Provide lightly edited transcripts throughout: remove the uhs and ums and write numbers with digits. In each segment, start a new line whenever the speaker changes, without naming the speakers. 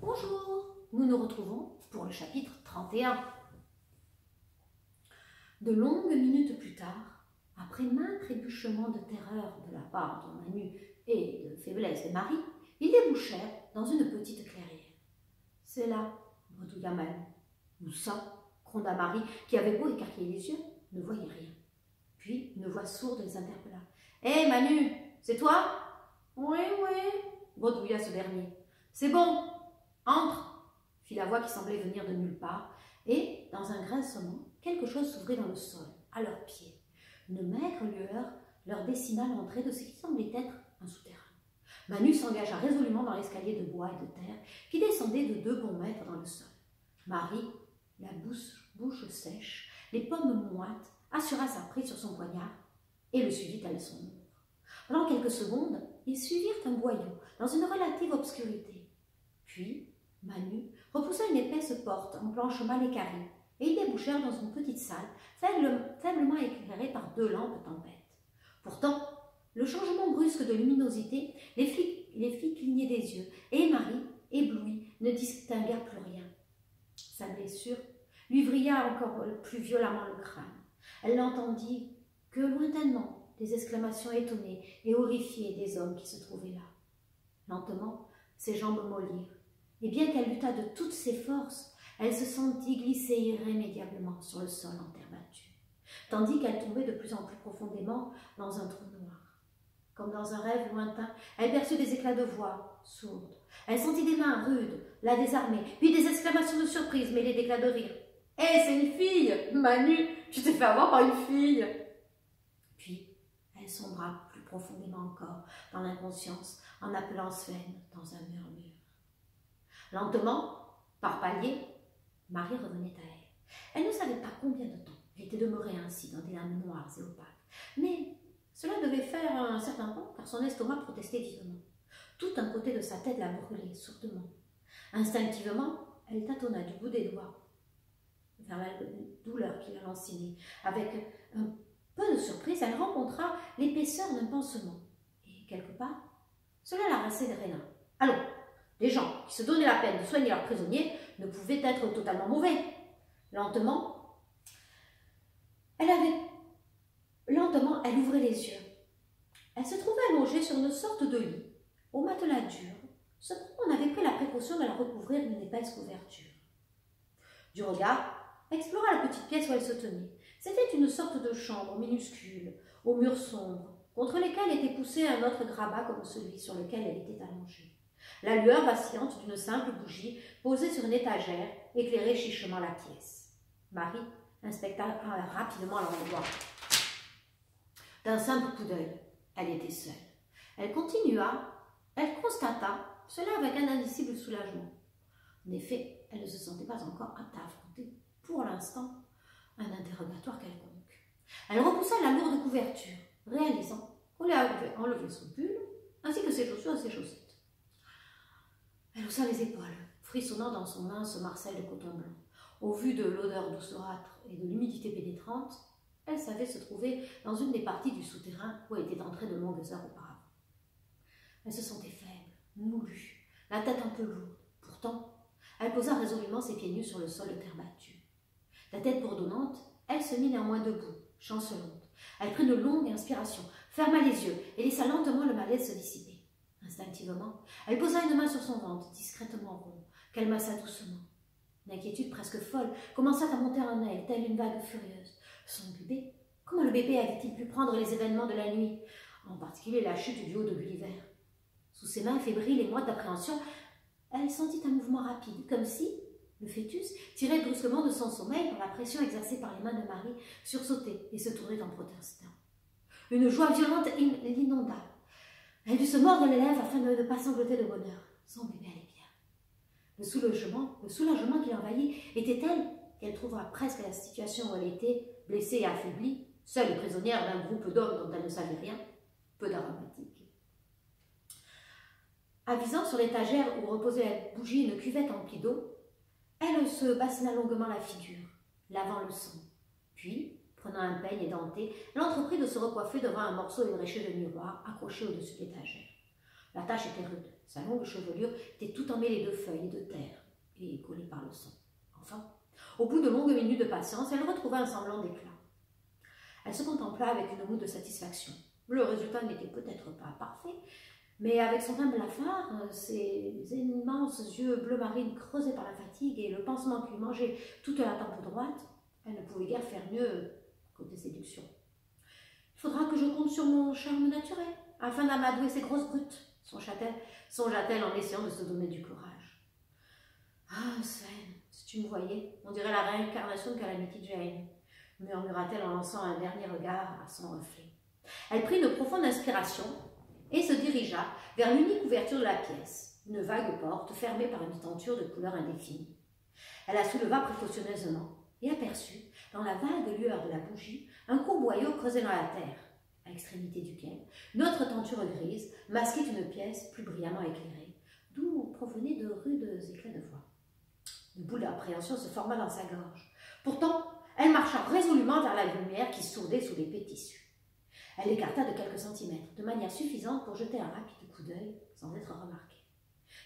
Bonjour, nous nous retrouvons pour le chapitre 31. De longues minutes plus tard, après maints trébuchements de terreur de la part de Manu et de faiblesse de Marie, ils débouchèrent dans une petite clairière. « C'est là, bredouilla Manu. »« Où ça ?» gronda Marie, qui avait beau écarquiller les yeux, ne voyait rien. Puis une voix sourde les interpella. « Hé Manu, c'est toi ?»« Oui, bredouilla ce dernier. « C'est bon, entre !» fit la voix qui semblait venir de nulle part, et, dans un grincement, quelque chose s'ouvrit dans le sol, à leurs pieds. Une maigre lueur leur dessina l'entrée de ce qui semblait être un souterrain. Manu s'engagea résolument dans l'escalier de bois et de terre qui descendait de 2 bons mètres dans le sol. Marie, la bouche sèche, les pommes moites, assura sa prise sur son poignard et le suivit à son ombre. Pendant quelques secondes, ils suivirent un boyau dans une relative obscurité. Puis, Manu repoussa une épaisse porte en planche mal équarrie et ils débouchèrent dans une petite salle faiblement éclairée par 2 lampes tempête. Pourtant, le changement brusque de luminosité les fit cligner des yeux et Marie, éblouie, ne distingua plus rien. Sa blessure lui vrilla encore plus violemment le crâne. Elle n'entendit que lointainement des exclamations étonnées et horrifiées des hommes qui se trouvaient là. Lentement, ses jambes mollirent, et bien qu'elle luttât de toutes ses forces, elle se sentit glisser irrémédiablement sur le sol en terre battue, tandis qu'elle tombait de plus en plus profondément dans un trou noir. Comme dans un rêve lointain, elle perçut des éclats de voix sourdes. Elle sentit des mains rudes, la désarmer, puis des exclamations de surprise mêlées d'éclats de rire. « Hé, c'est une fille! Manu, tu t'es fait avoir par une fille !» Puis, elle sombra plus profondément encore dans l'inconscience en appelant Sven dans un murmure. Lentement, par paliers, Marie revenait à elle. Elle ne savait pas combien de temps elle était demeurée ainsi dans des lames noires et opaques, mais cela devait faire un certain temps car son estomac protestait vivement. Tout un côté de sa tête la brûlait sourdement. Instinctivement, elle tâtonna du bout des doigts vers la douleur qui la lancinait. Avec un peu de surprise, elle rencontra l'épaisseur d'un pansement. Et quelque part, cela la rasséréna. Allons, les gens qui se donnaient la peine de soigner leurs prisonniers ne pouvaient être totalement mauvais. Lentement, elle ouvrait les yeux. Elle se trouvait allongée sur une sorte de lit, au matelas dur. Cependant, on avait pris la précaution de la recouvrir d'une épaisse couverture. Du regard, elle explora la petite pièce où elle se tenait. C'était une sorte de chambre minuscule, aux murs sombres, contre lesquels était poussé un autre grabat comme celui sur lequel elle était allongée. La lueur vacillante d'une simple bougie posée sur une étagère éclairait chichement la pièce. Marie inspecta rapidement l'endroit. D'un simple coup d'œil, elle était seule. Elle constata cela avec un indicible soulagement. En effet, elle ne se sentait pas encore apte à affronter, pour l'instant, un interrogatoire quelconque. Elle repoussa la lourde couverture, réalisant qu'on lui avait enlevé son pull, ainsi que ses chaussures et ses chaussettes. Elle haussa les épaules, frissonnant dans son mince marcel de coton blanc. Au vu de l'odeur doucerâtre et de l'humidité pénétrante, elle savait se trouver dans une des parties du souterrain où elle était entrée de longues heures auparavant. Elle se sentait faible, moulue, la tête un peu lourde. Pourtant, elle posa résolument ses pieds nus sur le sol de terre battue. La tête bourdonnante, elle se mit néanmoins debout, chancelante. Elle prit de longues inspirations, ferma les yeux et laissa lentement le malaise se dissiper. Instinctivement, elle posa une main sur son ventre, discrètement rond, qu'elle massa doucement. Une inquiétude presque folle commença à monter en elle, telle une vague furieuse. Son bébé? Comment le bébé avait-il pu prendre les événements de la nuit, en particulier la chute du haut de Gulliver? Sous ses mains fébriles et moites d'appréhension, elle sentit un mouvement rapide, comme si le fœtus, tiré brusquement de son sommeil par la pression exercée par les mains de Marie, sursautait et se tournait en protestant. Une joie violente l'inonda. Elle dut se mordre les lèvres afin de ne pas sangloter de bonheur. Son bébé allait bien. Le soulagement qui l'envahit était tel qu'elle trouva presque la situation où elle était, blessée et affaiblie, seule et prisonnière d'un groupe d'hommes dont elle ne savait rien, peu dramatique. Avisant sur l'étagère où reposait la bougie une cuvette emplie d'eau, elle se bassina longuement la figure, lavant le sang. Puis, prenant un peigne édenté, elle entreprit de se recoiffer devant un morceau ébréché de miroir accroché au-dessus de l'étagère. La tâche était rude, Sa longue chevelure était tout emmêlée de feuilles et de terre, et collée par le sang. Enfin, au bout de longues minutes de patience, elle retrouva un semblant d'éclat. Elle se contempla avec une moue de satisfaction. Le résultat n'était peut-être pas parfait, mais avec son teint blafard, ses immenses yeux bleu marine creusés par la fatigue et le pansement qui lui mangeait toute la tempe droite, elle ne pouvait guère faire mieux côté séduction. « Il faudra que je compte sur mon charme naturel, afin d'amadouer ces grosses brutes, songea-t-elle en essayant de se donner du courage. « Ah, Sven, si tu me voyais, on dirait la réincarnation de Calamity Jane, murmura-t-elle en lançant un dernier regard à son reflet. Elle prit une profonde inspiration et se dirigea vers l'unique ouverture de la pièce, une vague porte fermée par une tenture de couleur indéfinie. Elle la souleva précautionneusement et aperçut, dans la vague lueur de la bougie, un court boyau creusé dans la terre, à l'extrémité duquel une autre tenture grise masquait une pièce plus brillamment éclairée, d'où provenaient de rudes éclats de voix. Une boule d'appréhension se forma dans sa gorge. Pourtant, elle marcha résolument vers la lumière qui sourdait sous l'épais tissu. Elle l'écarta de quelques centimètres, de manière suffisante pour jeter un rapide coup d'œil sans être remarquée.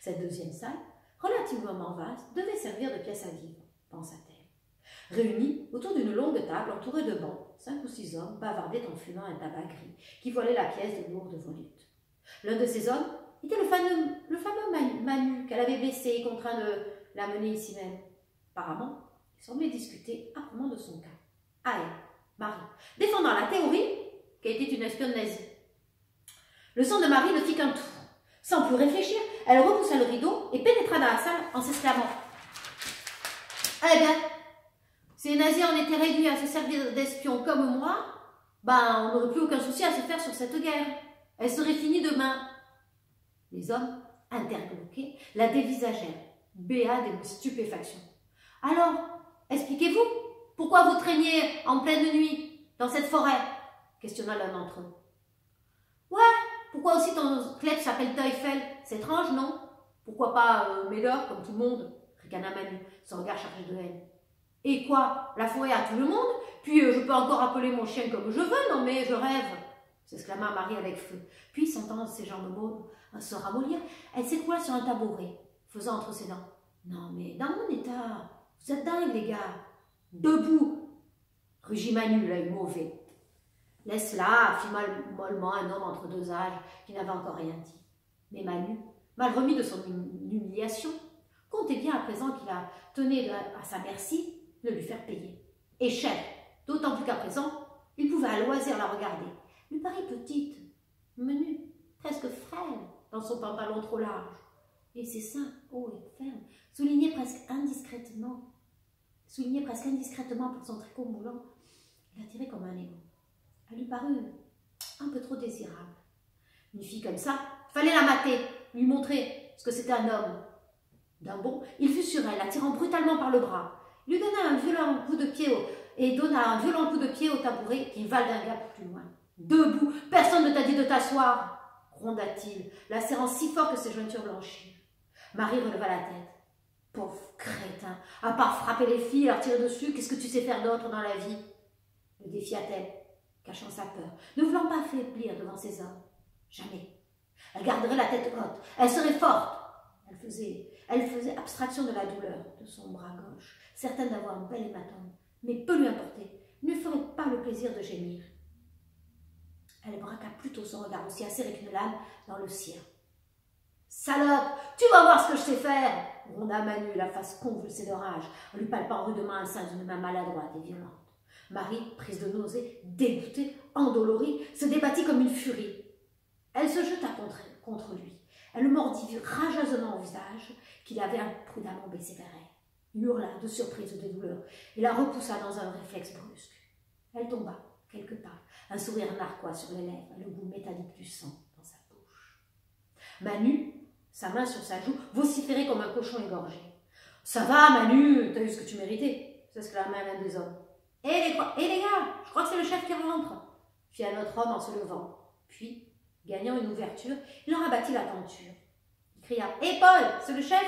Cette deuxième salle, relativement vaste, devait servir de pièce à vivre, pensa-t-elle. Réunis autour d'une longue table entourée de bancs, 5 ou 6 hommes bavardaient en fumant un tabac gris qui voilait la pièce de lourdes volutes. L'un de ces hommes était le fameux Manu qu'elle avait blessé et contraint de la mener ici même. Apparemment, il semblait discuter âprement de son cas. À elle, Marie, défendant la théorie qu'elle était une espionne nazie. Le sang de Marie ne fit qu'un tour. Sans plus réfléchir, elle repoussa le rideau et pénétra dans la salle en s'exclamant « Eh bien, si les nazis en étaient réduits à se servir d'espions comme moi, ben on n'aurait plus aucun souci à se faire sur cette guerre. Elle serait finie demain. » Les hommes, interloqués, la dévisagèrent, béats de stupéfaction. « Alors, expliquez-vous, pourquoi vous traîniez en pleine nuit dans cette forêt ?» questionna l'un d'entre eux. « Ouais, pourquoi aussi ton club s'appelle Teufel? C'est étrange, non? Pourquoi pas Médor, comme tout le monde ?» ricana Manu, son regard chargé de haine. « Et quoi? La forêt à tout le monde? Puis je peux encore appeler mon chien comme je veux, non mais je rêve !» s'exclama Marie avec feu. Puis, sentant ses jambes molles se ramollir, elle s'écroula sur un tabouret, faisant entre ses dents. « Non mais dans mon état, vous êtes dingues les gars! Debout !» rugit Manu, l'œil mauvais. « Laisse-la !» fit mollement un homme entre deux âges qui n'avait encore rien dit. Mais Manu, mal remis de son humiliation, comptait bien à présent qu'il la tenait à sa merci de lui faire payer. Et cher, d'autant plus qu'à présent, il pouvait à loisir la regarder. Lui paraît petite, menue, presque frêle, dans son pantalon trop large, et ses seins hauts et fermes, soulignés presque indiscrètement par son tricot moulant, l'attirait comme un aimant. Elle lui parut un peu trop désirable. Une fille comme ça, fallait la mater, lui montrer ce que c'était un homme. D'un bond, il fut sur elle, la tirant brutalement par le bras, lui donna un violent coup de pied au tabouret qui valdingua plus loin. « Debout, personne ne t'a dit de t'asseoir !» gronda-t-il, la serrant si fort que ses jointures blanchirent. Marie releva la tête. « Pauvre crétin, à part frapper les filles et leur tirer dessus, qu'est-ce que tu sais faire d'autre dans la vie ?» le défia-t-elle, cachant sa peur, ne voulant pas faiblir devant ces hommes. Jamais. Elle garderait la tête haute, elle serait forte. Elle faisait abstraction de la douleur de son bras gauche, certaine d'avoir un bel hématome, mais peu lui importait, il ne ferait pas le plaisir de gémir. Elle braqua plutôt son regard aussi acéré qu'une lame dans le sien. « Salope, tu vas voir ce que je sais faire !» gronda Manu, la face convulsée de rage, en lui palpant rudement un sein d'une main maladroite et violente. Marie, prise de nausée, dégoûtée, endolorie, se débattit comme une furie. Elle se jeta contre lui. Elle le mordit rageusement au visage, qu'il avait imprudemment baissé vers elle. Il hurla de surprise ou de douleur et la repoussa dans un réflexe brusque. Elle tomba, quelque part, un sourire narquois sur les lèvres et le goût métallique du sang dans sa bouche. Manu, sa main sur sa joue, vociférait comme un cochon égorgé. « Ça va, Manu, t'as eu ce que tu méritais !» s'exclama l'un des hommes. « Eh les gars, je crois que c'est le chef qui rentre !» fit un autre homme en se levant. Puis, gagnant une ouverture, il en rabattit la tenture. Il cria « Hé Paul, c'est le chef ?»«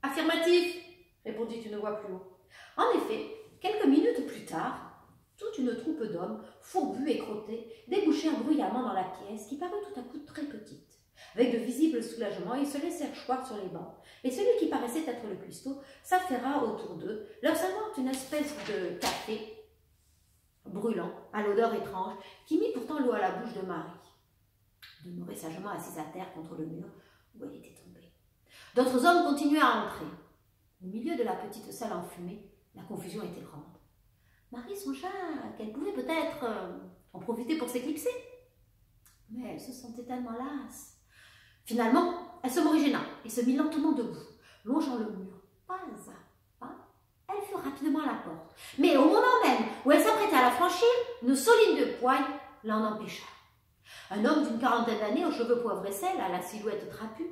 Affirmatif !» répondit une voix plus haut. En effet, quelques minutes plus tard, toute une troupe d'hommes, fourbus et crottés, débouchèrent bruyamment dans la pièce qui parut tout à coup très petite. Avec de visibles soulagements, ils se laissèrent choir sur les bancs, et celui qui paraissait être le cuistot s'affaira autour d'eux, leur servant une espèce de café brûlant, à l'odeur étrange, qui mit pourtant l'eau à la bouche de Marie, demeurée sagement assise à terre contre le mur où elle était tombée. D'autres hommes continuaient à entrer. Au milieu de la petite salle enfumée, la confusion était grande. Marie songea qu'elle pouvait peut-être en profiter pour s'éclipser, mais elle se sentait tellement lasse. Finalement, elle se morigéna et se mit lentement debout, longeant le mur, pas à pas. Elle fut rapidement à la porte, mais au moment même où elle s'apprêtait à la franchir, une soline de poigne l'en empêcha. Un homme d'une quarantaine d'années, aux cheveux poivre et sel, à la silhouette trapue,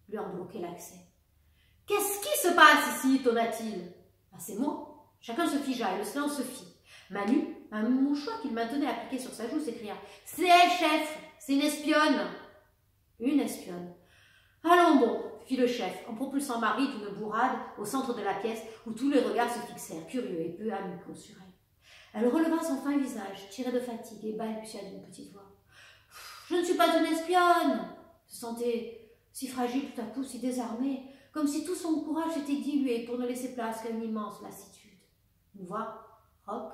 lui en bloquait l'accès. « Qu'est-ce qui se passe ici ?» tonna-t-il. À ces mots, chacun se figea et le silence se fit. Manu, un mouchoir qu'il maintenait appliqué sur sa joue, s'écria « C'est elle, chef, c'est une espionne !» Une espionne. « Allons bon !» fit le chef, en propulsant Marie d'une bourrade au centre de la pièce où tous les regards se fixèrent, curieux et peu amicaux sur elle. Elle releva son fin visage, tiré de fatigue, et balbutia d'une petite voix. « Je ne suis pas une espionne !» Se sentait si fragile tout à coup, si désarmée, comme si tout son courage s'était dilué pour ne laisser place qu'à une immense lassitude. Une voix, rauque,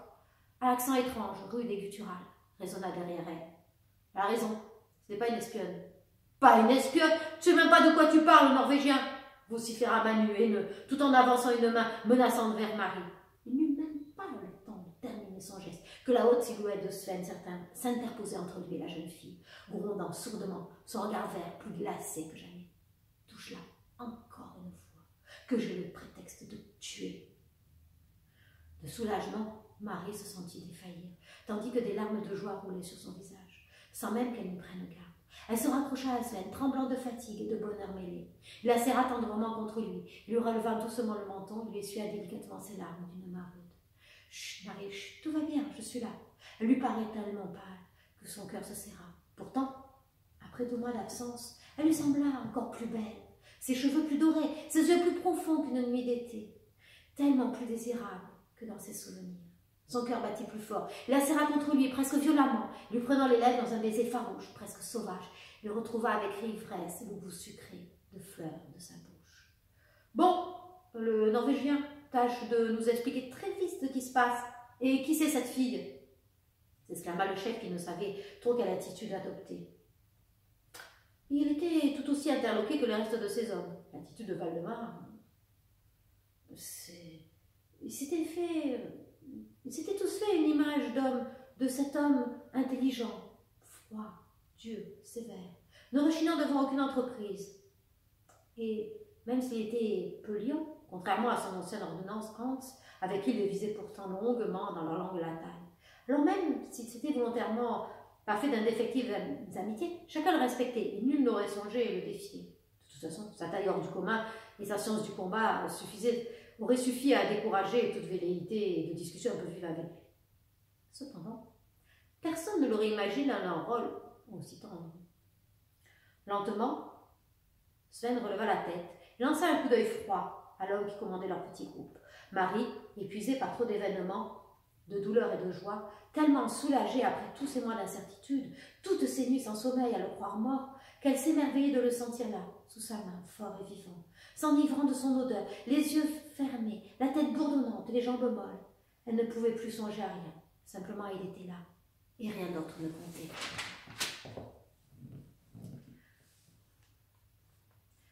à l'accent étrange, rude et guttural, résonna derrière elle. « Elle a raison, ce n'est pas une espionne. »« Pas une espionne? Tu ne sais même pas de quoi tu parles, Norvégien !» vociféra Manu, haineux, tout en avançant une main menaçante vers Marie. Il n'eut même pas le temps de terminer son geste que la haute silhouette de Sven s'interposait entre lui et la jeune fille, grondant sourdement, son regard vert plus glacé que jamais. « Touche-la encore une fois, que j'ai le prétexte de tuer. » De soulagement, Marie se sentit défaillir, tandis que des larmes de joie roulaient sur son visage, sans même qu'elle n'y prenne garde. Elle se rapprocha à Sven, tremblant de fatigue et de bonheur mêlé. Il la serra tendrement contre lui, lui releva doucement le menton, lui essuya délicatement ses larmes d'une main rude. « Chut, Marie, chut, tout va bien, je suis là. » Elle lui paraît tellement pâle que son cœur se serra. Pourtant, après 2 mois d'absence, elle lui sembla encore plus belle. Ses cheveux plus dorés, ses yeux plus profonds qu'une nuit d'été, tellement plus désirables que dans ses souvenirs. Son cœur battit plus fort. Il la serra contre lui, presque violemment, lui prenant les lèvres dans un baiser farouche, presque sauvage. Il retrouva avec ivresse le goût sucré de fleurs de sa bouche. « Bon, le Norvégien tâche de nous expliquer très vite ce qui se passe. Et qui c'est cette fille ?» s'exclama le chef qui ne savait trop quelle attitude adopter. Il était tout aussi interloqué que le reste de ses hommes. L'attitude de Valdemar, il s'était tous fait une image d'homme, de cet homme intelligent, froid, dur, sévère, ne rechignant devant aucune entreprise. Et même s'il était peu lion, contrairement à son ancienne ordonnance Hans, avec qui il le visait pourtant longuement dans leur langue latine. Alors même s'il s'était volontairement pas fait d'indéfectibles amitiés, chacun le respectait et nul n'aurait songé à le défier. De toute façon, sa taille hors du commun et sa science du combat aurait suffi à décourager toute velléité de discussion un peu vive avec lui. Cependant, personne ne l'aurait imaginé dans un rôle aussi tendre. Lentement, Sven releva la tête et lança un coup d'œil froid à l'homme qui commandait leur petit groupe. Marie, épuisée par trop d'événements, de douleur et de joie, tellement soulagée après tous ces mois d'incertitude, toutes ces nuits sans sommeil à le croire mort, qu'elle s'émerveillait de le sentir là, sous sa main, fort et vivant, s'enivrant de son odeur, les yeux fermés, la tête bourdonnante, les jambes molles. Elle ne pouvait plus songer à rien, simplement il était là, et rien d'autre ne comptait.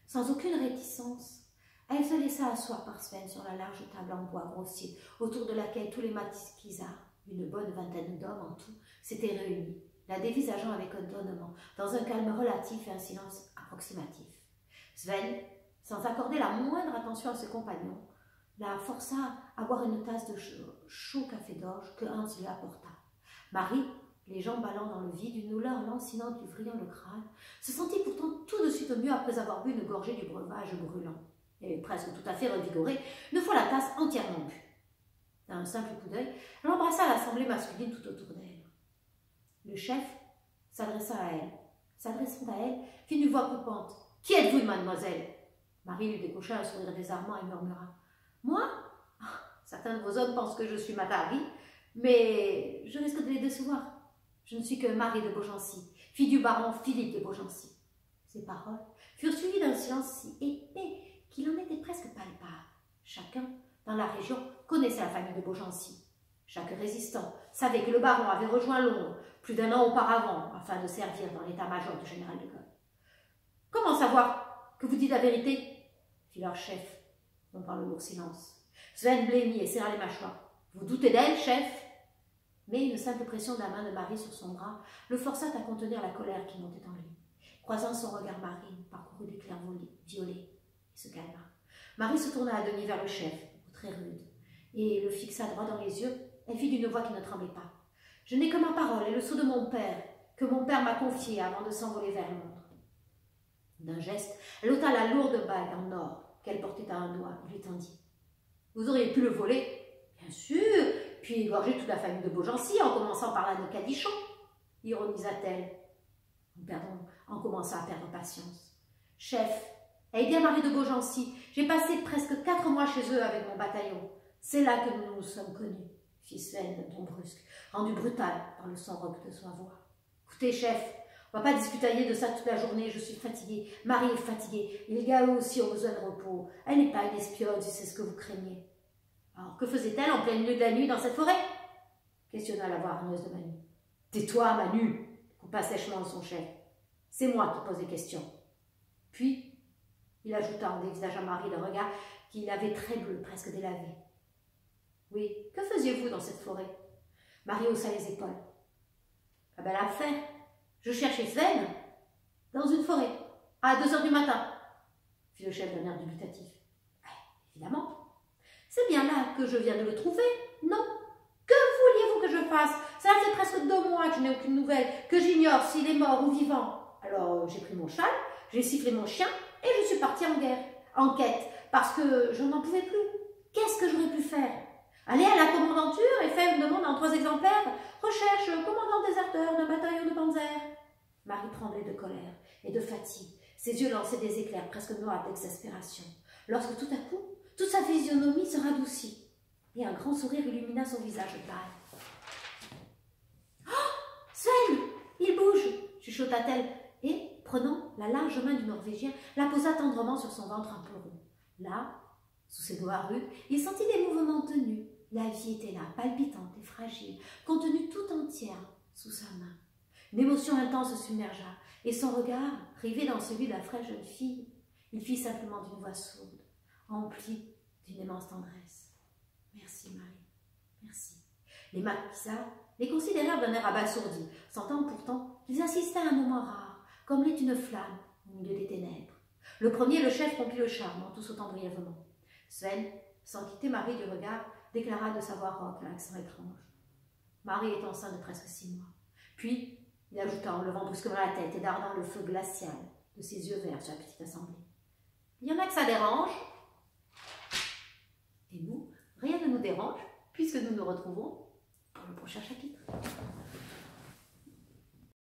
Sans aucune réticence, elle se laissa asseoir par Sven sur la large table en bois grossier, autour de laquelle tous les maquisards, une bonne vingtaine d'hommes en tout, s'étaient réunis, la dévisageant avec étonnement, dans un calme relatif et un silence approximatif. Sven, sans accorder la moindre attention à ses compagnons, la força à boire une tasse de chaud café d'orge que Hans lui apporta. Marie, les jambes ballant dans le vide, une douleur lancinante lui vrillant le crâne, se sentit pourtant tout de suite mieux après avoir bu une gorgée du breuvage brûlant. Et presque tout à fait revigorée, une fois la tasse entièrement bue. D'un simple coup d'œil, elle embrassa l'assemblée masculine tout autour d'elle. Le chef s'adressant à elle, fit d'une voix coupante. « Qui êtes-vous, mademoiselle ?» Marie lui décocha un sourire désarmant et murmura. « Moi ? Certains de vos hommes pensent que je suis Matari, mais je risque de les décevoir. Je ne suis que Marie de Beaugency, fille du baron Philippe de Beaugency. » Ces paroles furent suivies d'un silence si épais qu'il en était presque palpable. Chacun, dans la région, connaissait la famille de Beaugency. Chaque résistant savait que le baron avait rejoint Londres plus d'1 an auparavant afin de servir dans l'état-major du général de Gaulle. « Comment savoir que vous dites la vérité ?» fit leur chef, rompant le lourd silence. Sven blêmit et serra les mâchoires. « Vous doutez d'elle, chef ?» Mais une simple pression de la main de Marie sur son bras le força à contenir la colère qui montait en lui. Croisant son regard, Marie parcourut d'éclairs violets et se calma. Marie se tourna à demi vers le chef, très rude, et le fixa droit dans les yeux. Elle fit d'une voix qui ne tremblait pas. « Je n'ai que ma parole et le sceau de mon père, que mon père m'a confié avant de s'envoler vers Londres. » D'un geste, elle ôta la lourde bague en or qu'elle portait à un doigt et lui tendit. « Vous auriez pu le voler ?»« Bien sûr, puis égorger toute la famille de Beaugency en commençant par la de Cadichon, » ironisa-t-elle, en commençant à perdre patience. « Chef, elle est bien Marie de Beaugency. J'ai passé presque 4 mois chez eux avec mon bataillon. C'est là que nous nous sommes connus, » fit Sven d'un ton brusque, rendu brutal par le son rauque de sa voix. « Écoutez, chef, on ne va pas discutailler de ça toute la journée, je suis fatiguée. Marie est fatiguée, et les gars eux aussi ont besoin de repos. Elle n'est pas une espionne si c'est ce que vous craignez. » « Alors, que faisait-elle en plein milieu de la nuit dans cette forêt ?» questionna la voix hargneuse de Manu. « Tais-toi, Manu !» coupa sèchement son chef. « C'est moi qui pose des questions. » Puis, il ajouta en dévisageant Marie le regard qu'il avait très bleu, presque délavé. « Oui, que faisiez-vous dans cette forêt ?» Marie haussa les épaules. « Ah ben l'affaire, je cherchais Sven dans une forêt, à 2 heures du matin, » fit le chef d'un air dubitatif. « Évidemment. C'est bien là que je viens de le trouver, non? Que vouliez-vous que je fasse? Ça fait presque 2 mois que je n'ai aucune nouvelle, que j'ignore s'il est mort ou vivant. Alors j'ai pris mon châle, j'ai sifflé mon chien et je suis partie en quête, parce que je n'en pouvais plus. Qu'est-ce que j'aurais pu faire? Aller à la commandanture et faire une demande en 3 exemplaires? Recherche commandant déserteur de bataillon de Panzer. » Marie tremblait de colère et de fatigue. Ses yeux lançaient des éclairs presque noirs d'exaspération. Lorsque tout à coup, toute sa physionomie se radoucit et un grand sourire illumina son visage pâle. « Oh, Sven, il bouge !» chuchota-t-elle et, prenant la large main du Norvégien, la posa tendrement sur son ventre un peu rond. Là, sous ses doigts rudes, il sentit des mouvements tenus. La vie était là, palpitante et fragile, contenue tout entière sous sa main. Une émotion intense se submergea et son regard, rivé dans celui de la frêle jeune fille, il fit simplement d'une voix sourde, emplie d'une immense tendresse. « Merci, Marie, merci. » Les maquisards les considérèrent d'un air abasourdi, sentant pourtant qu'ils assistaient à un moment rare, comme l'est une flamme au milieu des ténèbres. Le premier, le chef, rompit le charme en tout sautant brièvement. Sven, sans quitter Marie du regard, déclara de sa voix rauque à l'accent étrange. « Marie est enceinte de presque 6 mois. » Puis, il ajouta en levant brusquement la tête et dardant le feu glacial de ses yeux verts sur la petite assemblée. « Il y en a que ça dérange. » Et nous, rien ne nous dérange, puisque nous nous retrouvons pour le prochain chapitre.